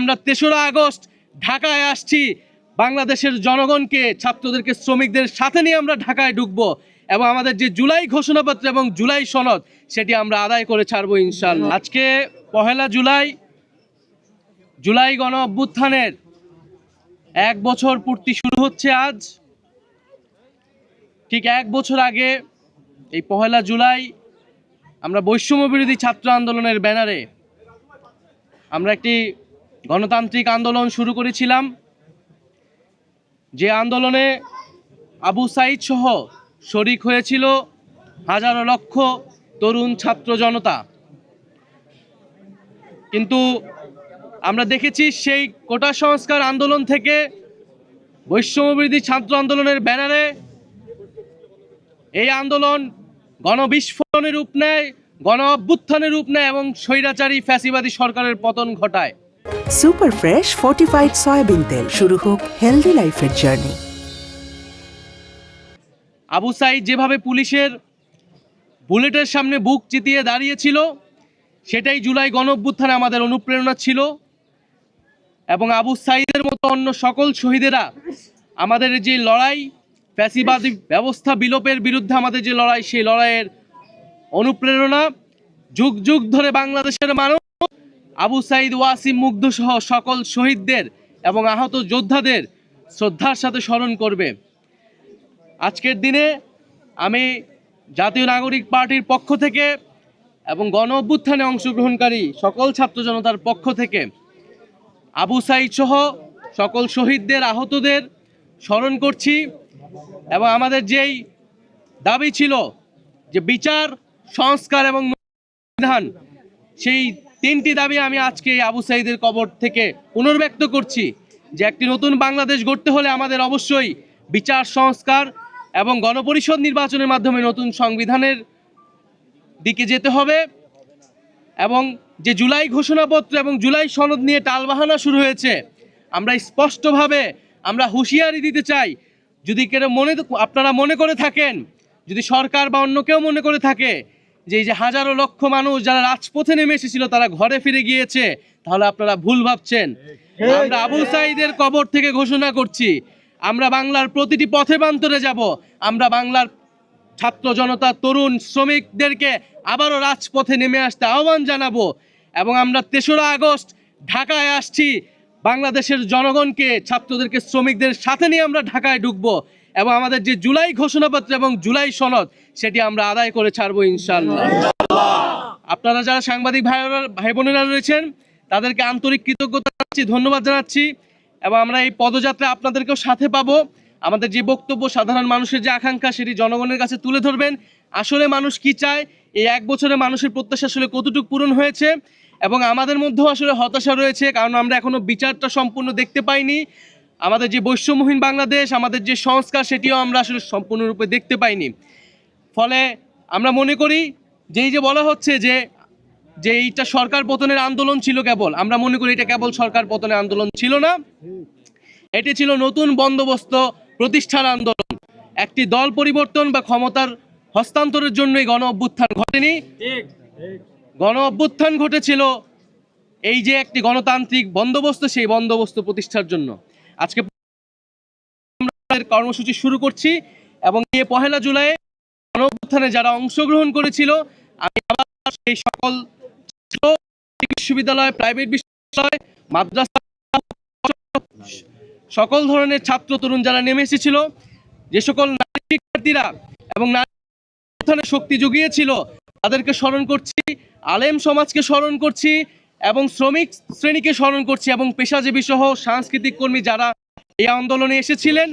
আমরা ৩রা আগস্ট ঢাকায় আসছি বাংলাদেশের জনগণকে, ছাত্রদেরকে, শ্রমিকদের সাথে নিয়ে আমরা ঢাকায় ঢুকবো এবং আমাদের যে জুলাই ঘোষণাপত্র এবং জুলাই সনদ সেটি আমরা আদায় করে ছাড়বো ইনশাআল্লাহ। আজকে ১লা জুলাই গণ অভ্যুত্থানের ১ বছর পূর্তি শুরু হচ্ছে আজ। ঠিক ১ বছর আগে এই ১লা জুলাই আমরা বৈষম্য বিরোধী ছাত্র আন্দোলনের ব্যানারে আমরা একটি গণতান্ত্রিক আন্দোলন শুরু করেছিলাম, যে আন্দোলনে আবু সাঈদ সহ শরিক হয়েছিল হাজারো লক্ষ তরুণ ছাত্র জনতা। কিন্তু আমরা দেখেছি সেই কোটা সংস্কার আন্দোলন থেকে বৈষম্য বিরোধী ছাত্র আন্দোলনের ব্যানারে এই আন্দোলন গণবিস্ফোরণের রূপ নেয়, গণ অভ্যুত্থানের রূপ নেয় এবং স্বৈরাচারী ফ্যাসিবাদী সরকারের পতন ঘটায়। সুপার ফ্রেশ ফর্টিফাইড সয়াবিন তেল, শুরু হোক হেলদি লাইফের জার্নি। আবু সাঈদ যেভাবে পুলিশের বুলেটের সামনে বুক চিতিয়ে দাঁড়িয়েছিল, সেটাই জুলাই গণ অভ্যুত্থানে আমাদের অনুপ্রেরণা ছিল। এবং আবু সাঈদের মতো অন্য সকল শহীদেরা আমাদের যে লড়াই, ফ্যাসিবাদী ব্যবস্থা বিলোপের বিরুদ্ধে আমাদের যে লড়াই, সেই লড়াইয়ের অনুপ্রেরণা। যুগ যুগ ধরে বাংলাদেশের মানুষ আবু সাঈদ, ওয়াসিম, মুগ্ধ সহ সকল শহীদদের এবং আহত যোদ্ধাদের শ্রদ্ধার সাথে স্মরণ করবে। আজকের দিনে আমি জাতীয় নাগরিক পার্টির পক্ষ থেকে এবং গণ অভ্যুত্থানে অংশগ্রহণকারী সকল ছাত্র জনতার পক্ষ থেকে আবু সাঈদ সহ সকল শহীদদের, আহতদের স্মরণ করছি। এবং আমাদের যেই দাবি ছিল যে বিচার, সংস্কার এবং সংবিধান, সেই 3টি দাবি আমি আজকে আবু সাঈদের কবর থেকে পুনর্ব্যক্ত করছি। যে একটি নতুন বাংলাদেশ গড়তে হলে আমাদের অবশ্যই বিচার, সংস্কার এবং গণপরিষদ নির্বাচনের মাধ্যমে নতুন সংবিধানের দিকে যেতে হবে। এবং যে জুলাই ঘোষণাপত্র এবং জুলাই সনদ নিয়ে টালবাহানা শুরু হয়েছে, আমরা স্পষ্টভাবে আমরা হুঁশিয়ারি দিতে চাই, যদি কেউ আপনারা মনে করে থাকেন, যদি সরকার বা অন্য কেউ মনে করে থাকে যে এই যে হাজারো লক্ষ মানুষ যারা রাজপথে নেমে এসেছিল তারা ঘরে ফিরে গিয়েছে, তাহলে আপনারা ভুল ভাবছেন। আমরা আবু সাঈদের কবর থেকে ঘোষণা করছি, আমরা বাংলার প্রতিটি পথে প্রান্তরে যাব। আমরা বাংলার ছাত্র জনতা, তরুণ, শ্রমিকদেরকে আবারও রাজপথে নেমে আসতে আহ্বান জানাবো। এবং আমরা ৩রা আগস্ট ঢাকায় আসছি বাংলাদেশের জনগণকে, ছাত্রদেরকে, শ্রমিকদের সাথে নিয়ে আমরা ঢাকায় ঢুকবো এবং আমাদের যে জুলাই ঘোষণাপত্র এবং জুলাই সনদ সেটি আমরা আদায় করে ছাড়বো ইনশাআল্লাহ। আপনারা যারা সাংবাদিক ভাই বোনেরা রয়েছেন তাদেরকে আন্তরিক কৃতজ্ঞতা জানাচ্ছি, ধন্যবাদ জানাচ্ছি। এবং আমরা এই পদযাত্রা আপনাদেরকেও সাথে পাবো। আমাদের যে বক্তব্য, সাধারণ মানুষের যে আকাঙ্ক্ষা, সেটি জনগণের কাছে তুলে ধরবেন। আসলে মানুষ কি চায়, এই 1 বছরে মানুষের প্রত্যাশা আসলে কতটুকু পূরণ হয়েছে। এবং আমাদের মধ্যেও আসলে হতাশা রয়েছে, কারণ আমরা এখনো বিচারটা সম্পূর্ণ দেখতে পাইনি। আমাদের যে বৈষম্যহীন বাংলাদেশ, আমাদের যে সংস্কার, সেটিও আমরা আসলে সম্পূর্ণরূপে দেখতে পাইনি। ফলে আমরা মনে করি যে এই যে বলা হচ্ছে যে এইটা সরকার পতনের আন্দোলন ছিল কেবল, আমরা মনে করি এটা কেবল সরকার পতনের আন্দোলন ছিল না, এটি ছিল নতুন বন্দোবস্ত প্রতিষ্ঠার আন্দোলন। একটি দল পরিবর্তন বা ক্ষমতার হস্তান্তরের জন্যই গণ অভ্যুত্থান ঘটেনি। গণ অভ্যুত্থান ঘটেছিল এই যে একটি গণতান্ত্রিক বন্দোবস্ত, সেই বন্দোবস্ত প্রতিষ্ঠার জন্য। আজকে কর্মসূচি শুরু করছি এবং এই 1লা জুলাই গণ অভ্যুত্থানে যারা অংশগ্রহণ করেছিল, আমি আবার সেই সকল বিশ্ববিদ্যালয়, প্রাইভেট বিশ্ববিদ্যালয়, মাদ্রাসা, সকল ধরনের ছাত্র তরুণ যারা নেমে এসেছিল, যে সকল নারী শিক্ষার্থীরা এবং নারী শক্তি জুগিয়েছিল, তাদেরকে স্মরণ করছি, আলেম সমাজকে স্মরণ করছি এবং শ্রমিক শ্রেণীকে স্মরণ করছি এবং পেশাজীবী সহ সাংস্কৃতিক কর্মী যারা এই আন্দোলনে এসেছিলেন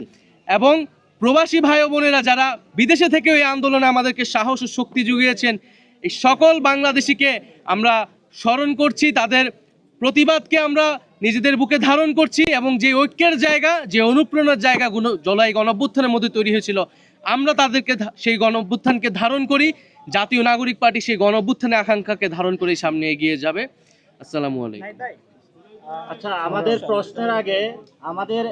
এবং প্রবাসী ভাই বোনেরা যারা বিদেশে থেকে এই আন্দোলনে আমাদেরকে সাহস ও শক্তি জুগিয়েছেন, এই সকল বাংলাদেশিকে আমরা স্মরণ করছি। তাদের প্রতিবাদকে আমরা নিজেদের বুকে ধারণ করছি এবং যে ঐক্যের জায়গা, যে অনুপ্রেরণার জায়গা জুলাই গণঅভ্যুত্থানের মধ্যে তৈরি হয়েছিল, আমরা তাদেরকে সেই গণঅভ্যুত্থানকে ধারণ করি। জাতীয় নাগরিক পার্টি সেই গণঅভ্যুত্থানের আকাঙ্ক্ষাকে ধারণ করে সামনে এগিয়ে যাবে। আসসালামু আলাইকুম। আচ্ছা, আমাদের প্রশ্নের আগে আমাদের